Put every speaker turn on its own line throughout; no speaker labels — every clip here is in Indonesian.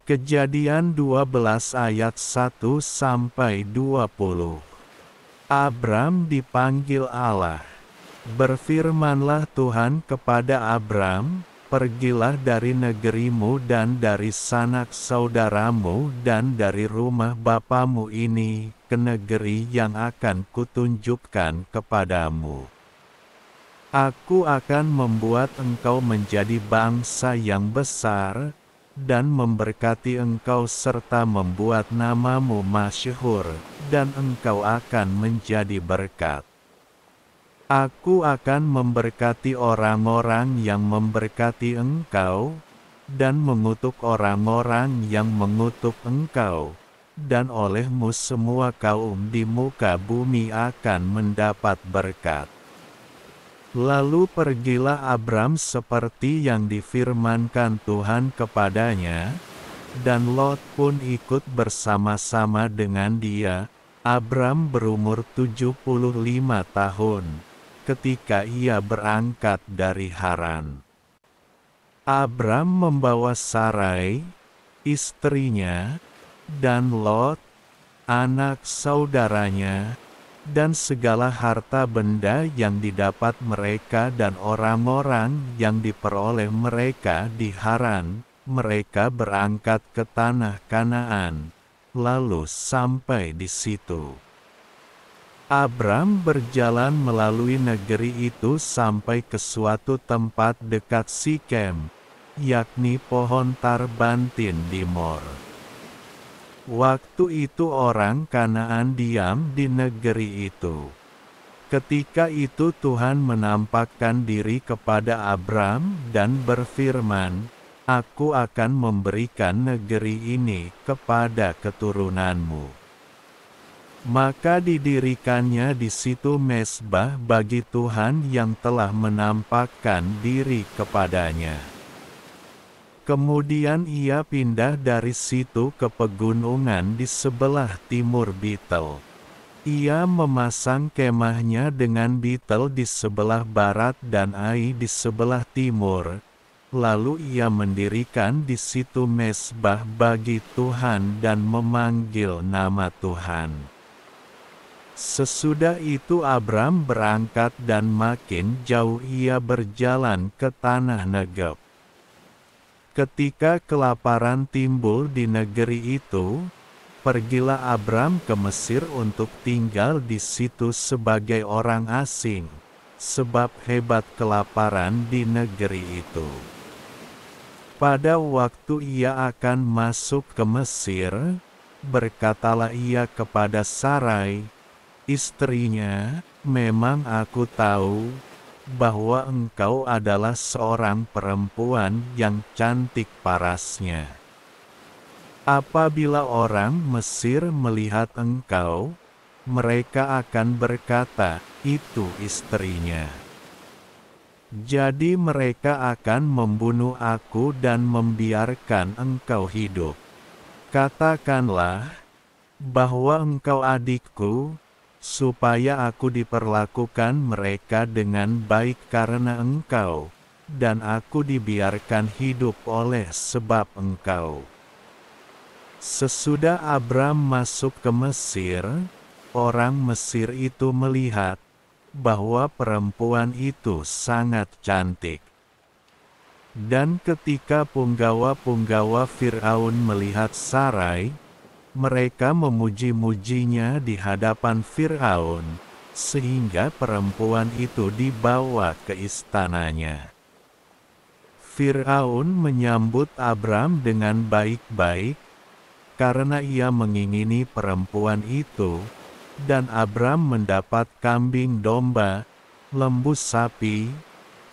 Kejadian 12 ayat 1-20. Abram dipanggil Allah. Berfirmanlah Tuhan kepada Abram, "Pergilah dari negerimu dan dari sanak saudaramu dan dari rumah bapamu ini, ke negeri yang akan kutunjukkan kepadamu. Aku akan membuat engkau menjadi bangsa yang besar, dan memberkati engkau serta membuat namamu masyhur, dan engkau akan menjadi berkat. Aku akan memberkati orang-orang yang memberkati engkau, dan mengutuk orang-orang yang mengutuk engkau, dan olehmu semua kaum di muka bumi akan mendapat berkat." Lalu pergilah Abram seperti yang difirmankan Tuhan kepadanya, dan Lot pun ikut bersama-sama dengan dia. Abram berumur 75 tahun, ketika ia berangkat dari Haran. Abram membawa Sarai, istrinya, dan Lot, anak saudaranya, dan segala harta benda yang didapat mereka dan orang-orang yang diperoleh mereka di Haran. Mereka berangkat ke tanah Kanaan, lalu sampai di situ. Abram berjalan melalui negeri itu sampai ke suatu tempat dekat Sikem, yakni pohon Tarbantin di Mor. Waktu itu orang Kanaan diam di negeri itu. Ketika itu Tuhan menampakkan diri kepada Abram dan berfirman, "Aku akan memberikan negeri ini kepada keturunanmu." Maka didirikannya di situ mezbah bagi Tuhan yang telah menampakkan diri kepadanya. Kemudian ia pindah dari situ ke pegunungan di sebelah timur Betel. Ia memasang kemahnya dengan Betel di sebelah barat dan Ai di sebelah timur. Lalu ia mendirikan di situ mezbah bagi Tuhan dan memanggil nama Tuhan. Sesudah itu Abram berangkat dan makin jauh ia berjalan ke tanah Negeb. Ketika kelaparan timbul di negeri itu, pergilah Abram ke Mesir untuk tinggal di situ sebagai orang asing, sebab hebat kelaparan di negeri itu. Pada waktu ia akan masuk ke Mesir, berkatalah ia kepada Sarai, istrinya, "Memang aku tahu bahwa engkau adalah seorang perempuan yang cantik parasnya. Apabila orang Mesir melihat engkau, mereka akan berkata, 'Itu istrinya.' Jadi mereka akan membunuh aku dan membiarkan engkau hidup. Katakanlah bahwa engkau adikku, supaya aku diperlakukan mereka dengan baik karena engkau, dan aku dibiarkan hidup oleh sebab engkau." Sesudah Abram masuk ke Mesir, orang Mesir itu melihat bahwa perempuan itu sangat cantik. Dan ketika punggawa-punggawa Fir'aun melihat Sarai, mereka memuji-mujinya di hadapan Fir'aun, sehingga perempuan itu dibawa ke istananya. Fir'aun menyambut Abram dengan baik-baik, karena ia mengingini perempuan itu, dan Abram mendapat kambing domba, lembu sapi,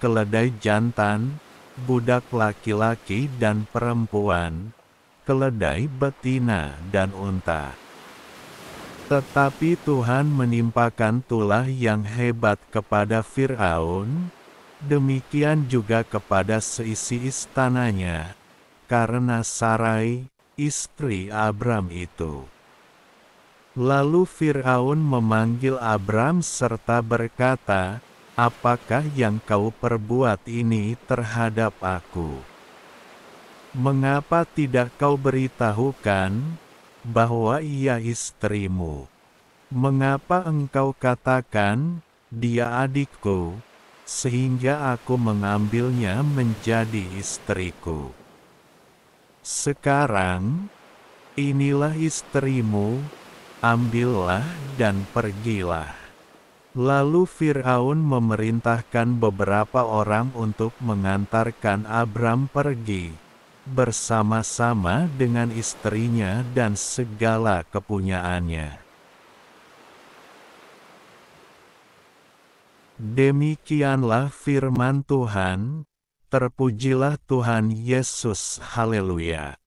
keledai jantan, budak laki-laki dan perempuan, keledai betina dan unta. Tetapi Tuhan menimpakan tulah yang hebat kepada Fir'aun, demikian juga kepada seisi istananya, karena Sarai, istri Abram itu. Lalu Fir'aun memanggil Abram serta berkata, "Apakah yang kau perbuat ini terhadap aku? Mengapa tidak kau beritahukan bahwa ia istrimu? Mengapa engkau katakan, dia adikku, sehingga aku mengambilnya menjadi istriku? Sekarang, inilah istrimu, ambillah dan pergilah. Lalu Firaun memerintahkan beberapa orang untuk mengantarkan Abram pergi, bersama-sama dengan istrinya dan segala kepunyaannya. Demikianlah firman Tuhan, terpujilah Tuhan Yesus, haleluya.